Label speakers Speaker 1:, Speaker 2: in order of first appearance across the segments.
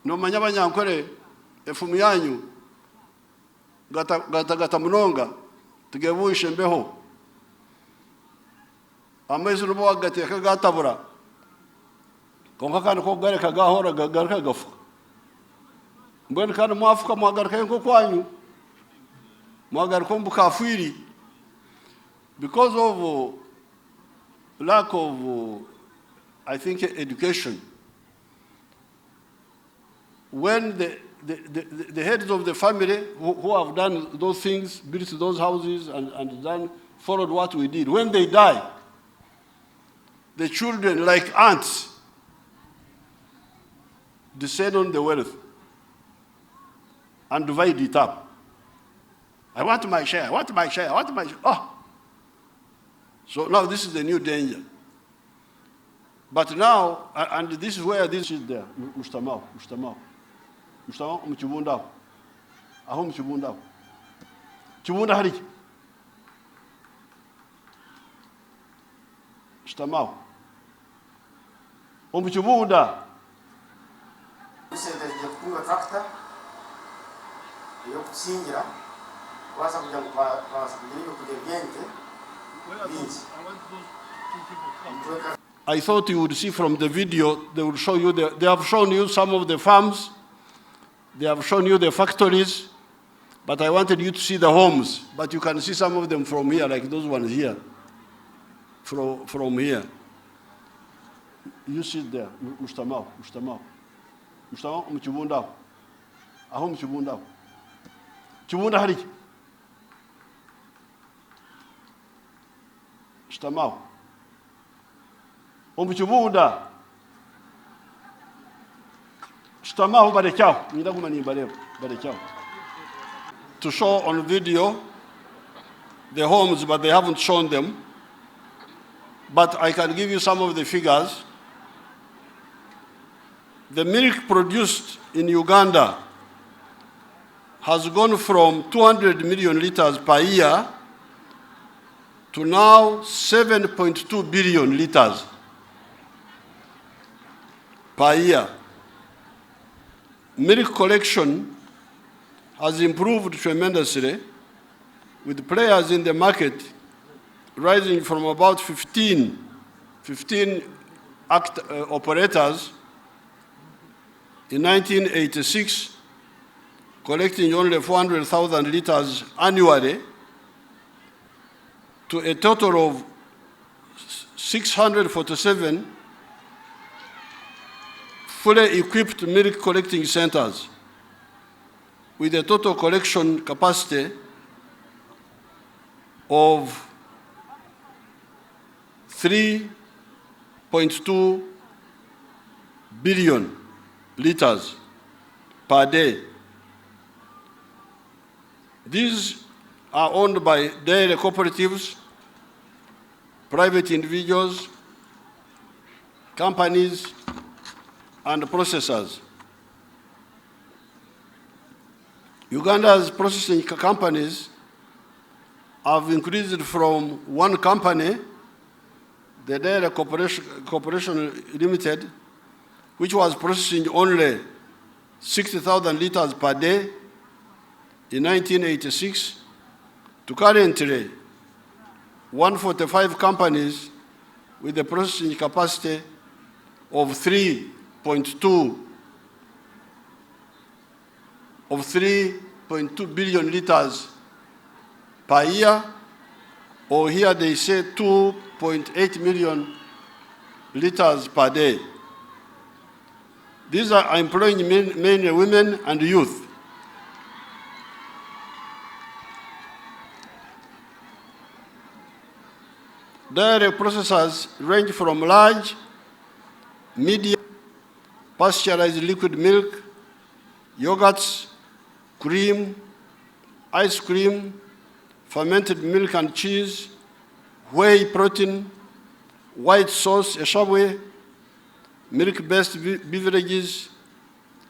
Speaker 1: nomanya Banyankole efumu yanyu gata munonga tugebushe mbeho amezi nubo wagati kagatabura konka kandi ko gare kagahora gagarika gafu mbona kandi mwafuka mwagarika nko kwanyu mwagarika mbukafwiri because of lack of I think education. When the heads of the family who have done those things, built those houses and followed what we did, when they die, the children, like ants, descend on the wealth and divide it up. I want my share, I want my share, I want my share. Oh. So now this is the new danger. But now, and this is where this is there, Mustamau, Mchibunda, Ahom Chibunda. Chibunda Hari. Mustamau. Mchibunda. I thought you would see from the video, they will show you, they have shown you some of the farms, they have shown you the factories, but I wanted you to see the homes. But you can see some of them from here, like those ones here, from here. You see there, Mustamau, Mchibunda, Ahom Chibunda. Chibunda Hari. Mustamau. Mchibunda. Mustamau Badekao. To show on video the homes, but they haven't shown them. But I can give you some of the figures. The milk produced in Uganda has gone from 200 million liters per year to now 7.2 billion liters per year. Milk collection has improved tremendously, with players in the market rising from about 15 operators in 1986, collecting only 400,000 liters annually, to a total of 647 fully equipped milk collecting centers with a total collection capacity of 3.2 billion liters per day. These are owned by dairy cooperatives, private individuals, companies, and processors. Uganda's processing companies have increased from one company, the Dairy Corporation Limited, which was processing only 60,000 liters per day in 1986, to currently 145 companies with a processing capacity of 3.2 billion liters per year, or here they say 2.8 million liters per day. These are employing mainly women and youth. Dairy processors range from large, medium, pasteurized liquid milk, yogurts, cream, ice cream, fermented milk and cheese, whey protein, white sauce, eshabwe, milk-based beverages,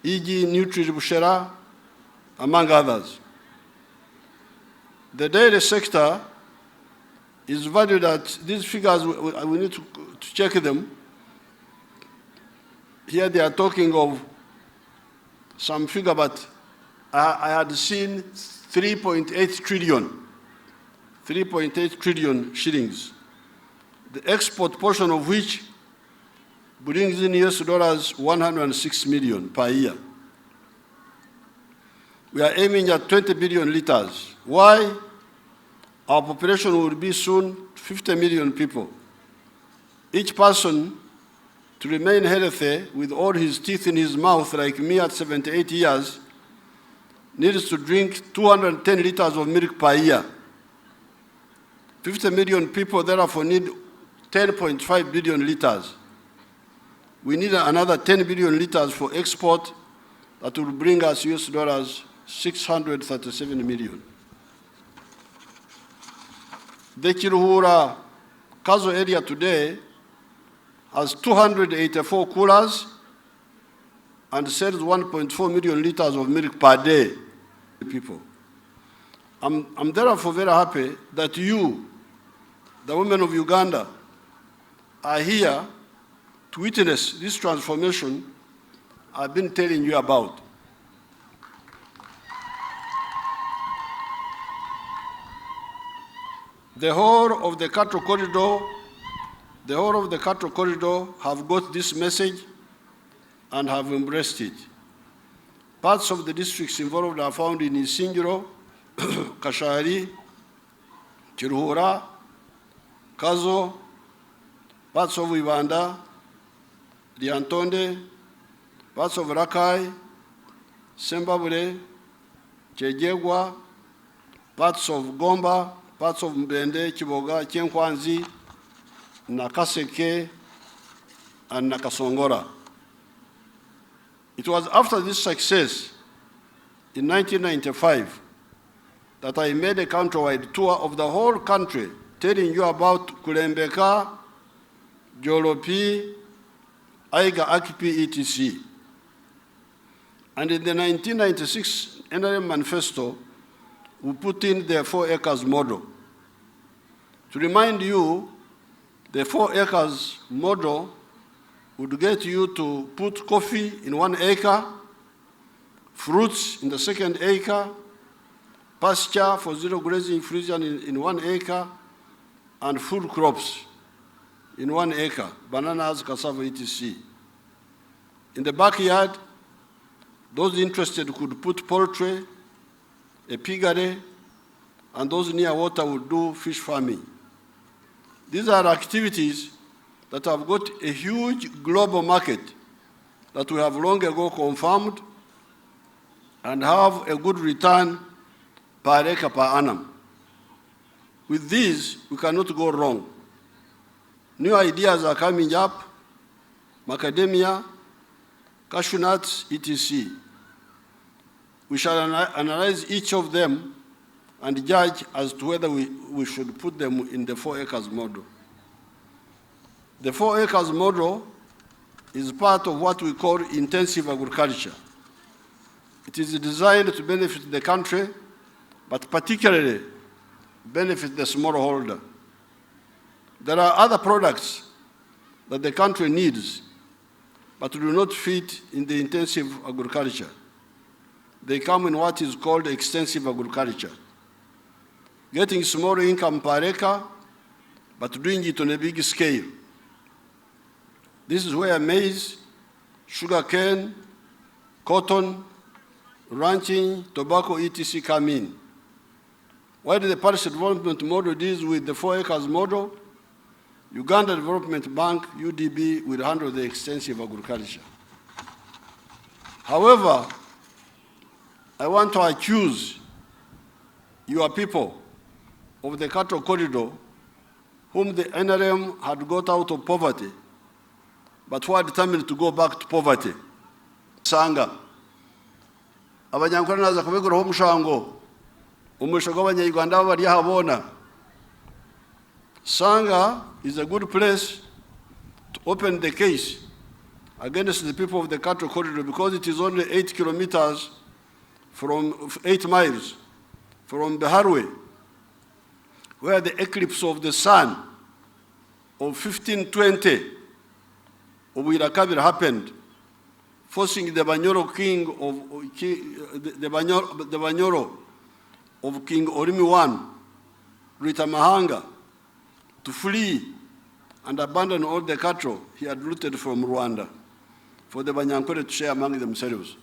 Speaker 1: e.g. Nutri-Bushera, among others. The dairy sector is valued at, these figures, we need to check them. Here they are talking of some figure, but I had seen 3.8 trillion shillings. The export portion of which brings in US dollars 106 million per year. We are aiming at 20 billion liters. Why? Our population will be soon 50 million people. Each person, to remain healthy with all his teeth in his mouth like me at 78 years, needs to drink 210 liters of milk per year. 50 million people therefore need 10.5 billion liters. We need another 10 billion liters for export that will bring us US dollars 637 million. The Kiruhura Kazo area today has 284 coolers and sells 1.4 million liters of milk per day. People. I'm therefore very happy that you, the women of Uganda, are here to witness this transformation I've been telling you about. The whole of the cattle corridor have got this message and have embraced it. Parts of the districts involved are found in Isingiro, Kashari, Kiruhura, Kazo, parts of Uganda, Liantonde, parts of Rakai, Sembabule, Chejegwa, parts of Gomba, parts of Mbende, Kiboga, Chenkwanzi, Nakaseke, and Nakasongora. It was after this success in 1995 that I made a countrywide tour of the whole country, telling you about Kulembeka, Jolopi, Aiga Akipi, etc. And in the 1996 NRM manifesto, we put in the 4 acres model. To remind you, the 4 acres model would get you to put coffee in 1 acre, fruits in the 2nd acre, pasture for zero grazing free in 1 acre, and food crops in 1 acre, bananas, cassava, etc. In the backyard, those interested could put poultry, a piggery, and those near water would do fish farming. These are activities that have got a huge global market that we have long ago confirmed and have a good return per acre per annum. With these, we cannot go wrong. New ideas are coming up, macadamia, cashew nuts, etc. We shall analyze each of them and judge as to whether we should put them in the 4 acres model. The 4 acres model is part of what we call intensive agriculture. It is designed to benefit the country, but particularly benefit the smallholder. There are other products that the country needs, but do not fit in the intensive agriculture. They come in what is called extensive agriculture. Getting small income per acre, but doing it on a big scale. This is where maize, sugarcane, cotton, ranching, tobacco, etc. come in. While the Parish Development Model deals with the 4 acres model, Uganda Development Bank, UDB, will handle the extensive agriculture. However, I want to accuse your people of the cattle corridor, whom the NRM had got out of poverty, but who are determined to go back to poverty. Sanga. Abanyankole naza kubiguraho omushango. Omusho gw'Abanyayuganda bari ahabona. Sanga is a good place to open the case against the people of the cattle corridor because it is only 8 kilometers from 8 miles from Biharwe, where the eclipse of the sun of 1520 of Wirakabir happened. forcing the Banyoro king of the Banyoro of King Orimi I, Rutamahanga, to flee and abandon all the cattle he had looted from Rwanda for the Banyankole to share among themselves.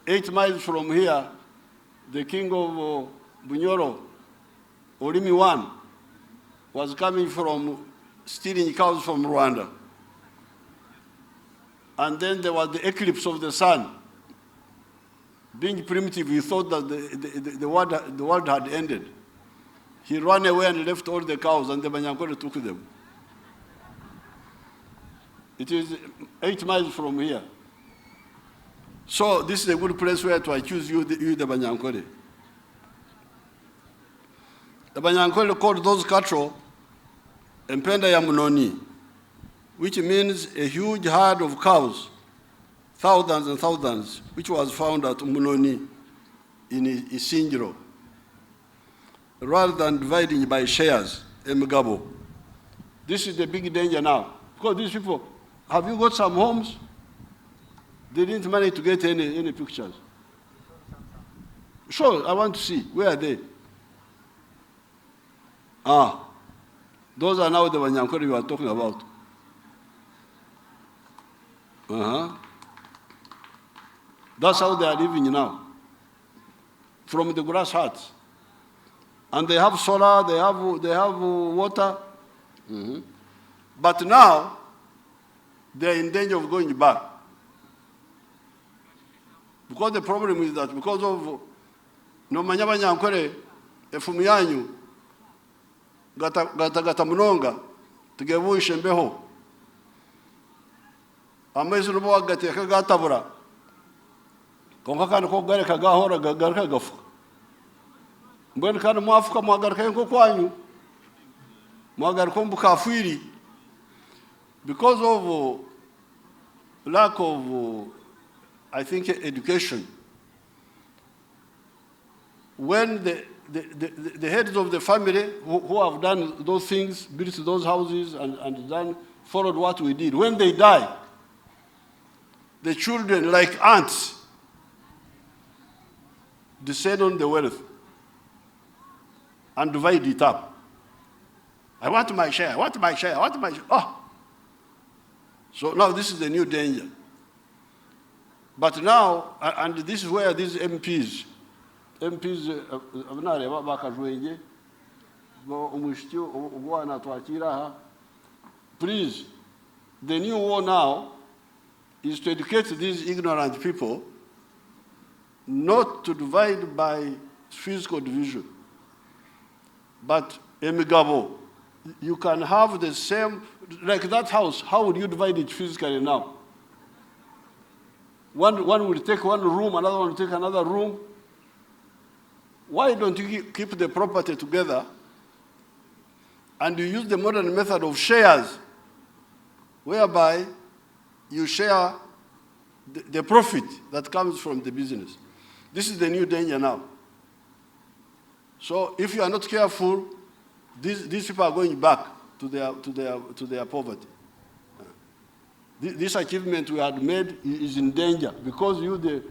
Speaker 1: 8 miles from here, the king of Bunyoro, Orimi I, was coming from stealing cows from Rwanda. And then there was the eclipse of the sun. Being primitive, he thought that the world had ended. He ran away and left all the cows, and the Banyankole took them. It is 8 miles from here. So this is a good place where to accuse you, the Banyankole. The Banyankole called those cattle Empenda ya Munoni, which means a huge herd of cows, thousands and thousands, which was found at Munoni in Isingiro, rather than dividing by shares, Emugabo. This is the big danger now. Because these people, have you got some homes? They didn't manage to get any pictures. Sure, I want to see. Where are they? Those are now the Banyankole you are talking about. That's how they are living now, from the grass huts. And they have solar, they have water. But now, they are in danger of going back. Because the problem is that because of Nomanya Banyankole, efumu yanyu, gata munonga, tugevuishe mbeho. Amezi rubo agateka gatabura. Konka kandi ko gareka gahora gagarika gafu. Mbona kandi mwafuka mwagarika nko kwanyu. Mwagarika mbukafiri. Because of lack of I think education. When the heads of the family who have done those things, built those houses and followed what we did, when they die, the children, like ants, descend on the wealth and divide it up. I want my share, I want my share, I want my share. So now this is the new danger. But now, and this is where these MPs, please, the new war now is to educate these ignorant people not to divide by physical division, but emigabo. You can have the same, like that house, how would you divide it physically now? One will take one room, another one will take another room. Why don't you keep the property together and you use the modern method of shares, whereby you share the profit that comes from the business? This is the new danger now. So if you are not careful, these people are going back to their poverty. This achievement we had made is in danger because you, the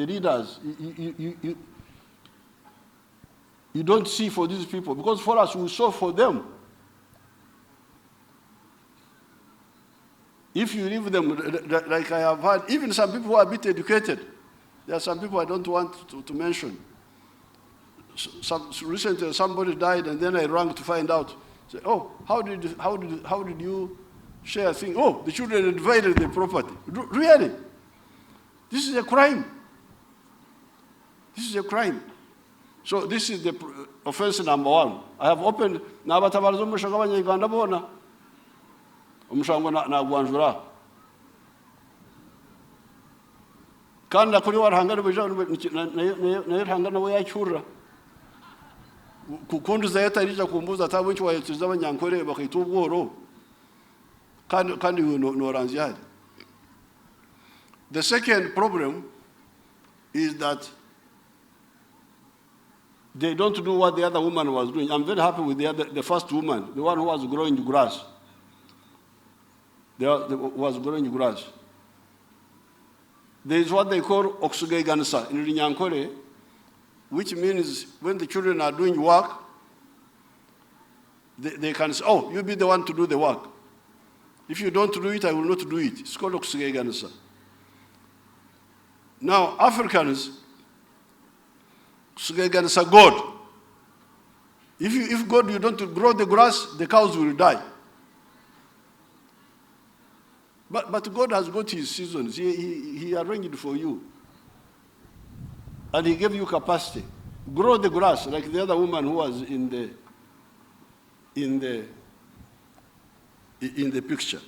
Speaker 1: leaders, you don't see for these people, because for us we saw for them. If you leave them, like I have had, even some people who are a bit educated, there are some people I don't want to mention. Recently somebody died and then I rang to find out. Say, oh, how did you share things? Oh, the children divided the property. Really? This is a crime. This is a crime. So this is the offense number one. I have opened n'abatabaza umushango w'Abanyarwanda bona umushango na gwanjura kandi kuri warahangana bijana na hangana we yacyura kukundi zayatarija kumbuza atabunchi wayatuza Abanyankole bakita ubworo kandi no ranziyari. The second problem is that they don't do what the other woman was doing. I'm very happy with the first woman, the one who was growing grass. there was growing grass. There is what they call Oxugeigansa in Banyankole, which means when the children are doing work, they can say, oh, you be the one to do the work. If you don't do it, I will not do it. It's called Oxugeigansa. Now, Africans, Oxugeigansa God. If God, you don't grow the grass, the cows will die. But God has got his seasons. He arranged for you. And he gave you capacity. Grow the grass, like the other woman who was in the picture.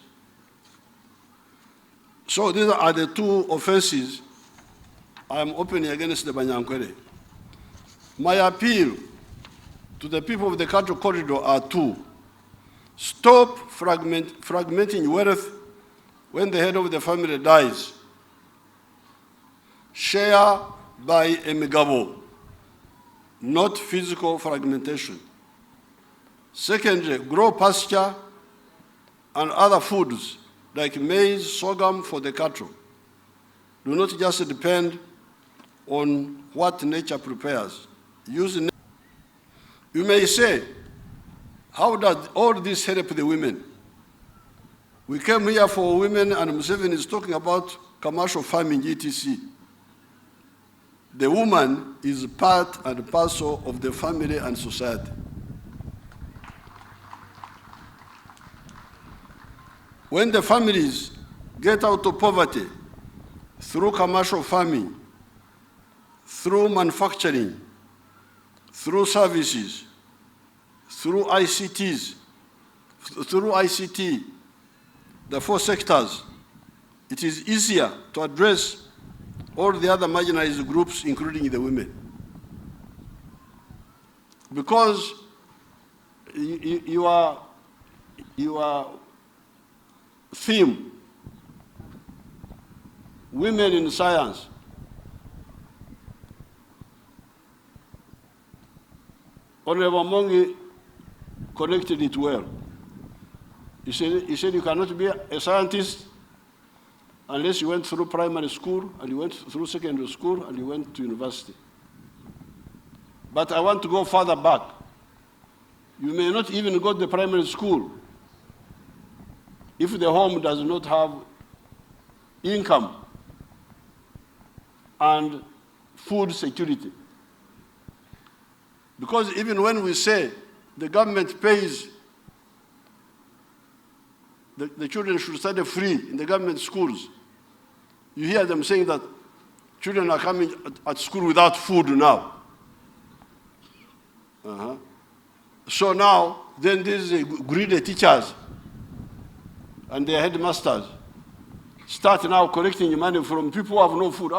Speaker 1: So these are the two offenses I am opening against the Banyankole. My appeal to the people of the cattle corridor are two. Stop fragmenting wealth when the head of the family dies. Share by amigabo, not physical fragmentation. Secondly, grow pasture and other foods like maize, sorghum for the cattle. Do not just depend on what nature prepares. You may say, how does all this help the women? We came here for women, and Museveni is talking about commercial farming, etc. The woman is part and parcel of the family and society. When the families get out of poverty through commercial farming, through manufacturing, through services, through ICT, the four sectors, it is easier to address all the other marginalized groups, including the women. Because your theme, women in science, Honorable Mongi connected it well. He said you cannot be a scientist unless you went through primary school, and you went through secondary school, and you went to university. But I want to go further back. You may not even go to the primary school if the home does not have income and food security. Because even when we say the government pays, the children should study free in the government schools, you hear them saying that children are coming at school without food now. So now, then these greedy teachers and their headmasters start now collecting money from people who have no food.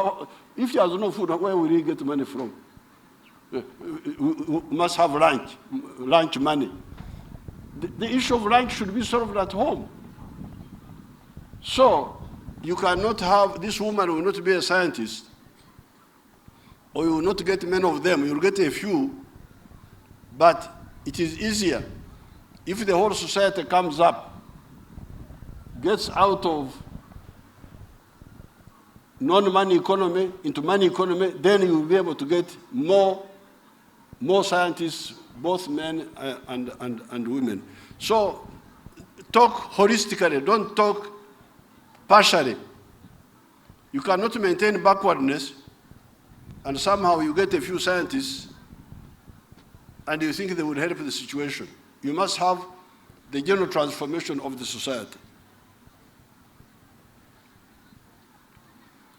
Speaker 1: If he has no food, where will he get money from? We must have lunch money. The issue of lunch should be solved at home. So you cannot have, this woman will not be a scientist, or you will not get many of them, you will get a few, but it is easier if the whole society comes up, gets out of non-money economy into money economy, then you will be able to get more scientists, both men and women. So talk holistically, don't talk partially. You cannot maintain backwardness and somehow you get a few scientists and you think they would help the situation. You must have the general transformation of the society.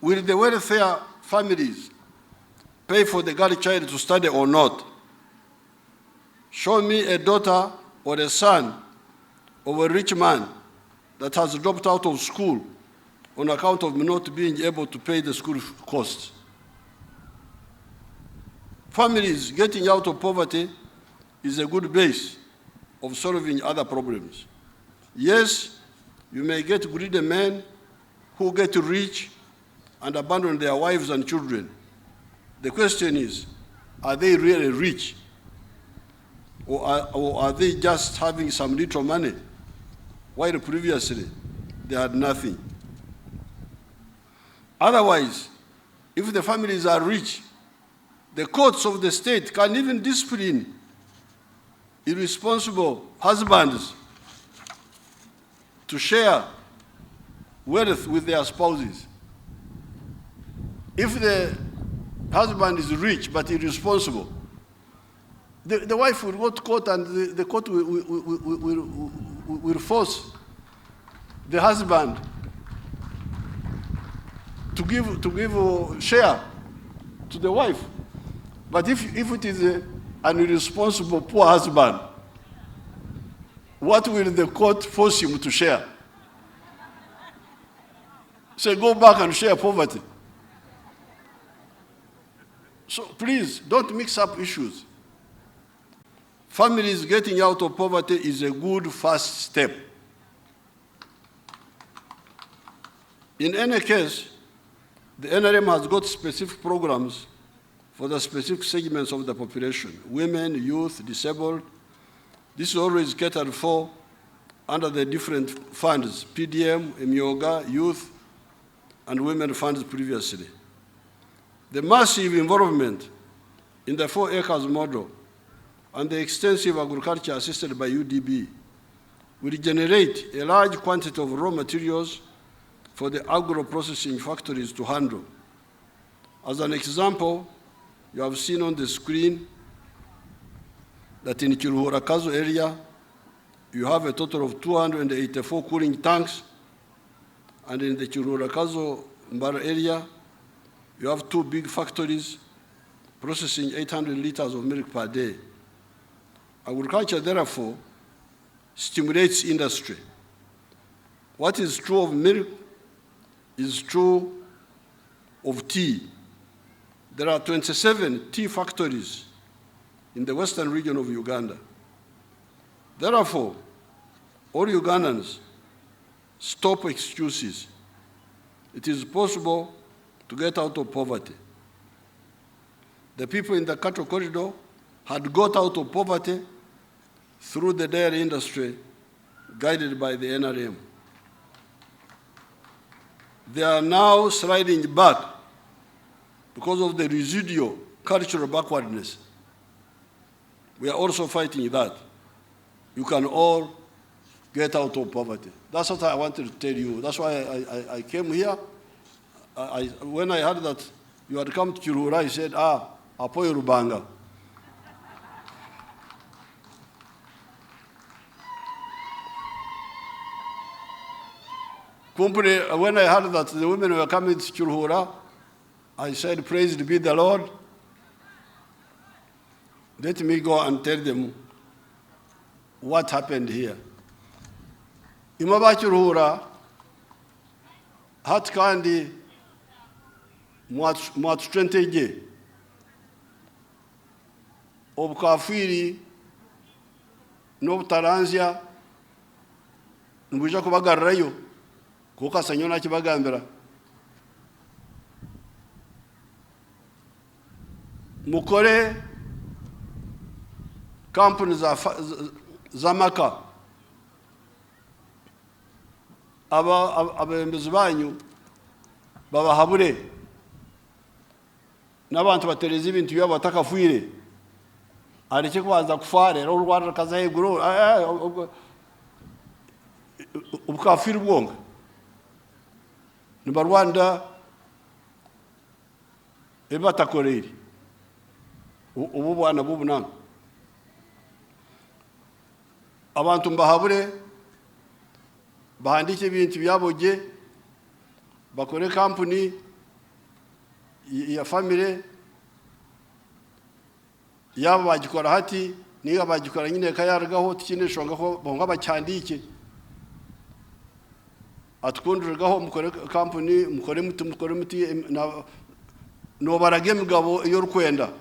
Speaker 1: Will the welfare families pay for the girl child to study or not? Show me a daughter or a son of a rich man that has dropped out of school on account of not being able to pay the school costs. Families getting out of poverty is a good base of solving other problems. Yes, you may get greedy men who get rich and abandon their wives and children. The question is, are they really rich? Or are they just having some little money, while previously they had nothing. Otherwise, if the families are rich, the courts of the state can even discipline irresponsible husbands to share wealth with their spouses. If the husband is rich but irresponsible, the wife will go to court, and the court will force the husband to give a share to the wife. But if it is an irresponsible poor husband, what will the court force him to share? Say, go back and share poverty. So please, don't mix up issues. Families getting out of poverty is a good first step. In any case, the NRM has got specific programs for the specific segments of the population: women, youth, disabled. This is always catered for under the different funds: PDM, Emyoga, youth, and women funds previously. The massive involvement in the 4 acres model and the extensive agriculture assisted by UDB will generate a large quantity of raw materials for the agro-processing factories to handle. As an example, you have seen on the screen that in Kiruhura area, you have a total of 284 cooling tanks, and in the Kiruhura Mbara area, you have 2 big factories processing 800 liters of milk per day. Agriculture, therefore, stimulates industry. What is true of milk is true of tea. There are 27 tea factories in the western region of Uganda. Therefore, all Ugandans, stop excuses. It is possible to get out of poverty. The people in the cattle corridor had got out of poverty through the dairy industry guided by the NRM. They are now sliding back because of the residual cultural backwardness. We are also fighting that. You can all get out of poverty. That's what I wanted to tell you. That's why I came here. When I heard that you had come to Kiruhura, I said, Apoyo Rubanga. When I heard that the women were coming to Kiruhura, I said, praised be the Lord. Let me go and tell them what happened here. Imaba Kiruhura, hat kandi mwatutwenteje obukafiri n'obutaranzya nibwija kubagarrayo kuko Sanyo nakibagambira mukore kampuni za maka abembezi banyu babahabure n'abantu batereza ibintu byabo batakafwire areke kubanza kufare ro rwanda kazaheguro ubukafiri bwonga niba Rwanda ebatakoreri ubu bwana bubunanga abantu mbahabure bahandike ibintu byaboge bakore kampuni ya family yaba bagikora hati niga bagikora nyine kayargaho tikineshongaho bonga bacyandike atkundurgaho mukore kampuni mukore muti no barage mugabo iyo rukwenda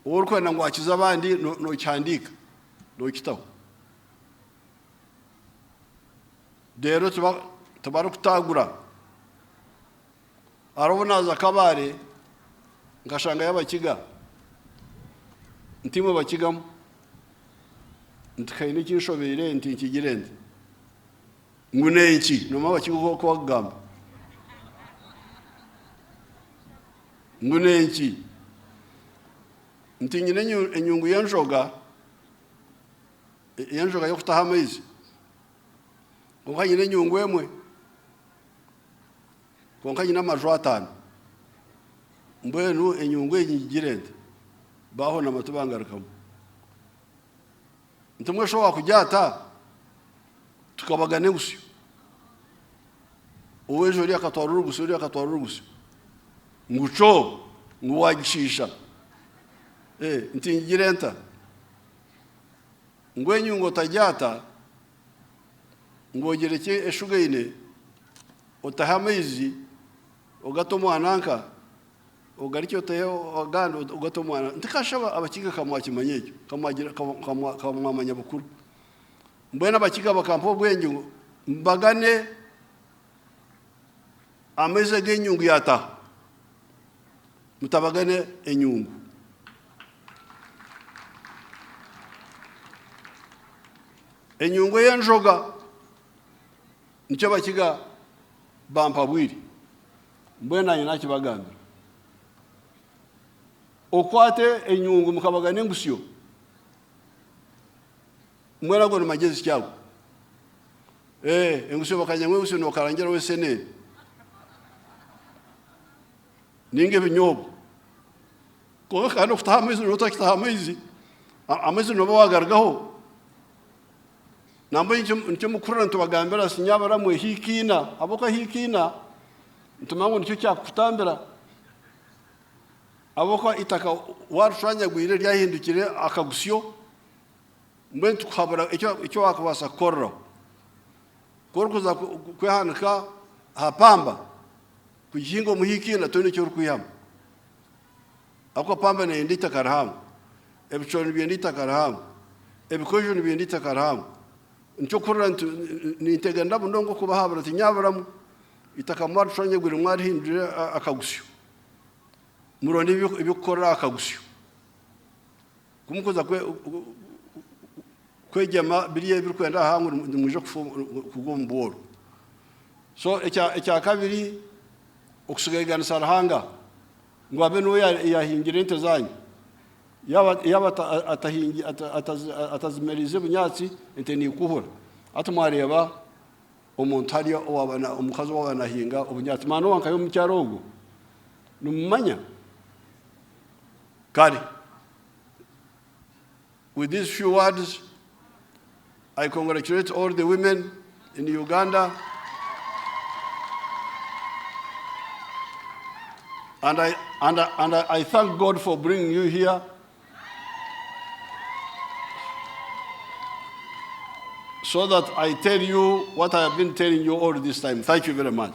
Speaker 1: urukwenda ngo akiza abandi no cyandika no kitaho dero tubara kutagura arobonaza kabare ngashanga y'abakiga ntimo bakigamo ntikayine kinshobere ntikigirende ngunenchi no mama chiko ko gamba ngunenchi ntinyine enyungu yanjoga yo kutaha amaizi konka nyine enyungu emwe konka nyine amaju 5 mbwenu enyungu enyigirente baho na matubangarukamu ntumwe sho wakujata tukabagane gusyo uwejo ri akatwarura gusyo nguco nguwagishisha ntingirenta ngwenyungo tajata ngogereke eshugaine otahamezi ogatomwananka ogariki otayo aganda ogatomwana ntikashaba abakiga kamwakimanyecyo kamwagira kamwamanya bukuru mbona abakiga bakampo bwenge mbagane ameze genyungu yata mutabagane enyungu enyungu yenjoga nicyo bakiga bampabwiri mbona nyina kibagambira okwate enyungu mukabagane ngusyo mwera ngo magezi cyabo engusyo bakanyamwe ngusyo no karangira wesene ninge binyobo ko kana kutahamizi no takitahamizi amezi no bawagargaho nambaye nicyo mukurana tubagambira sinyabara mwe hikina aboka hikina ntumango nicyo cyakutambira aboka itaka warushanya gwire ryahindukire akagusyo mbe tukhabara icyo wakabasa korro kuza kwehanika hapamba kujihingo muhikina tone cyo rukuyama ako pamba ne ndita karaham ebichoni byendita karaham ebikojo byendita karaham nicyo kurra ni teganda bundongo kuba habara tinyabaramu itakamwara shanye gwire mwari hindure akagusyo muronde ibikora akagusyo kumukoza kwejama biriye birukwenda hangu muje kugomboro so ecya kabiri okusigayigana sarahanga ngwabe no yahingira ente zanyu yaba atahingi atazimerize bunyatsi ente ni kuhura atumwareba omuntu hariyo owabana omukazi wabana hinga obunyatsi mano wankayo mu cyarogo numanya kari. With these few words, I congratulate all the women in Uganda, and I thank God for bringing you here. So that I tell you what I have been telling you all this time. Thank you very much.